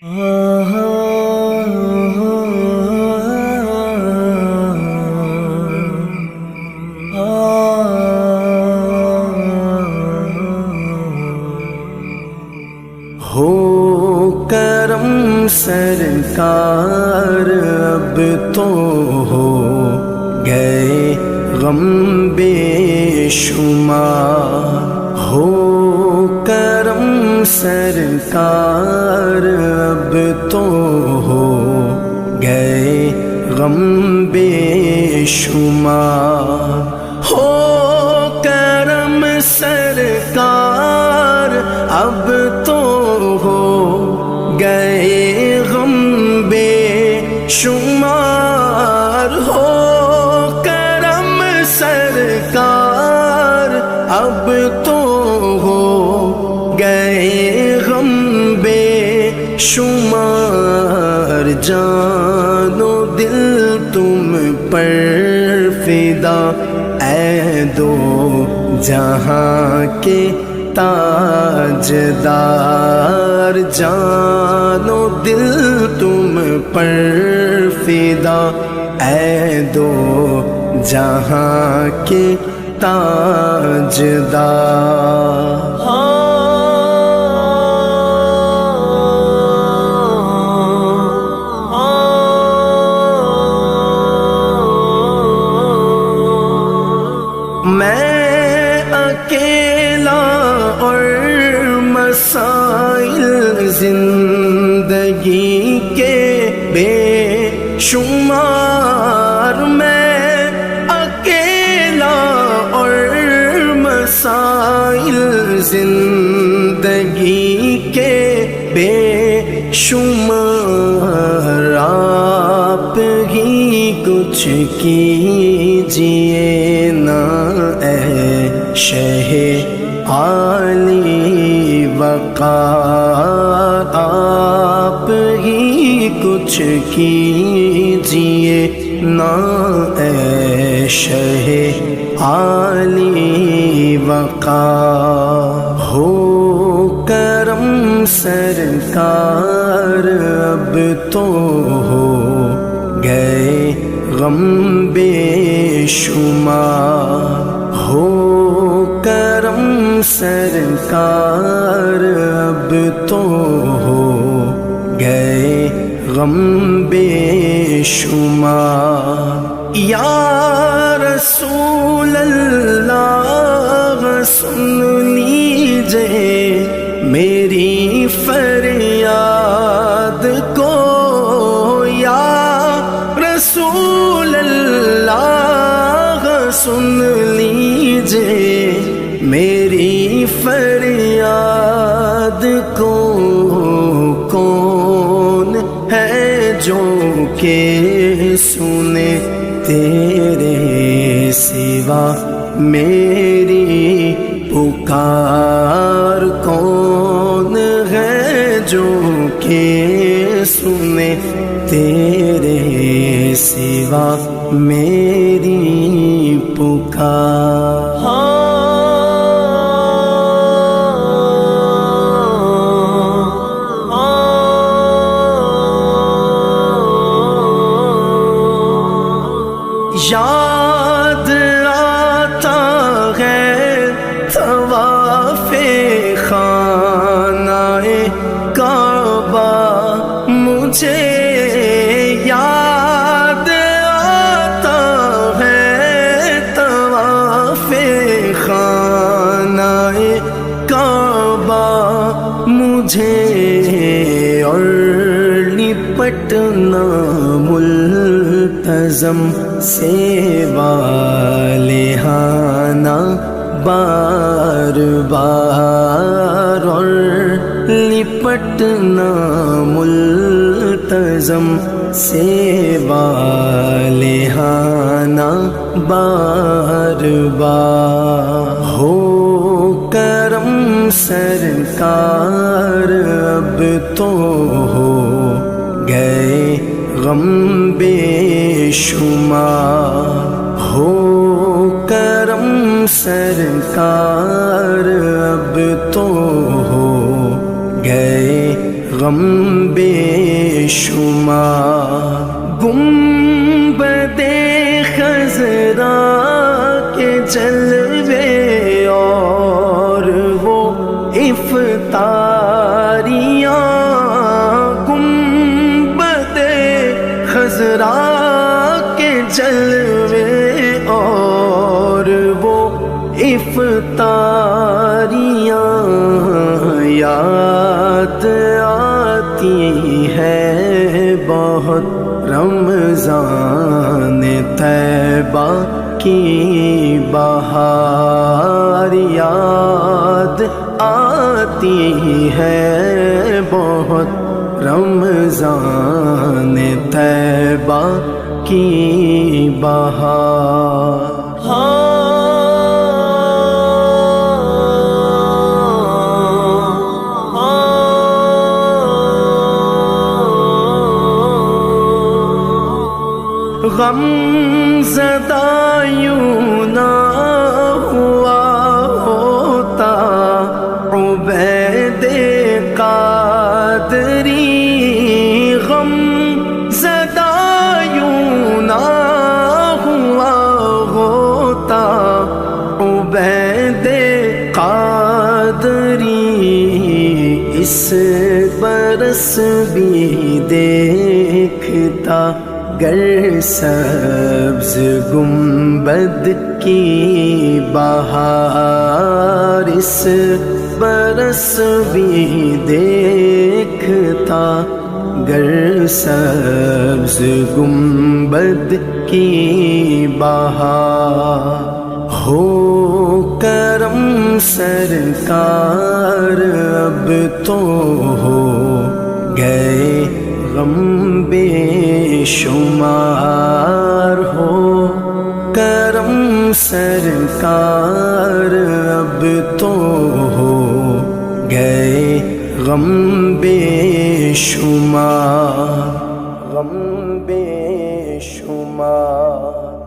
ہو کرم سرکار اب تو ہو گئے غم بے شمار، ہو کرم سرکار اب تو ہو گئے غم بے شمار، ہو کرم سرکار اب تو ہو گئے غم بے شمار، ہو کرم سرکار اب تو ہو گئے غم بے شمار، جان و دل تم پر فدا اے دو جہاں کے تاجدار، جان و دل تم پر فدا اے دو جہاں کے تاجدار۔ میں اکیلا اور مسائل زندگی کے بے شمار، میں اکیلا اور مسائل زندگی کے بے شمار، آپ ہی کچھ کیجیے نا اے شہ عالی وقار، آپ ہی کچھ کیجیے نا اے شہ عالی وقار، ہو کرم سرکار اب تو ہو گئے غم بے شمار، ہو کرم سرکار اب تو ہو گئے غم بے شمار، یا رسول اللہ سن لیجئے میری فریاد کو، یا رسول اللہ سن لیجئے میری فریاد کو، کون ہے جو کہ سنے تیرے سوا میری پکار، کون ہے جو کہ سنے تیرے سوا میری پکار۔ یاد آتا ہے طواف خانہ کعبہ مجھے، یاد آتا ہے طواف خانہ کعبہ مجھے، اور لپٹنا ملتزم سے والہانہ بار بار، اور لپٹنا ملتزم سے والہانہ بار بار، ہو کرم سرکار اب تو ہو گئے غم بے شمار، ہو کرم سرکار اب تو ہو گئے غم غم بے شمار، گنبد خضرا کے جلوے اور وہ افطاریاں، گنبد خضرا کے جلوے اور وہ افطاریاں، یاد آتی ہے بہت رمضان طیبہ کی بہار، یاد آتی ہے بہت رمضان طیبہ کی بہار۔ غم زدہ یوں نہ ہوا ہوتا عبید قادری، غم زدہ یوں نہ ہوا ہوتا عبید قادری، اس برس بھی دیکھتا گر سبز گنبد کی بہار، اس برس بھی دیکھتا گر سبز گنبد کی بہار۔ ہو کرم سرکار اب تو ہو گئے غم بے شمار، ہو کرم سرکار اب تو ہو گئے غم بے شمار، غم بے شمار۔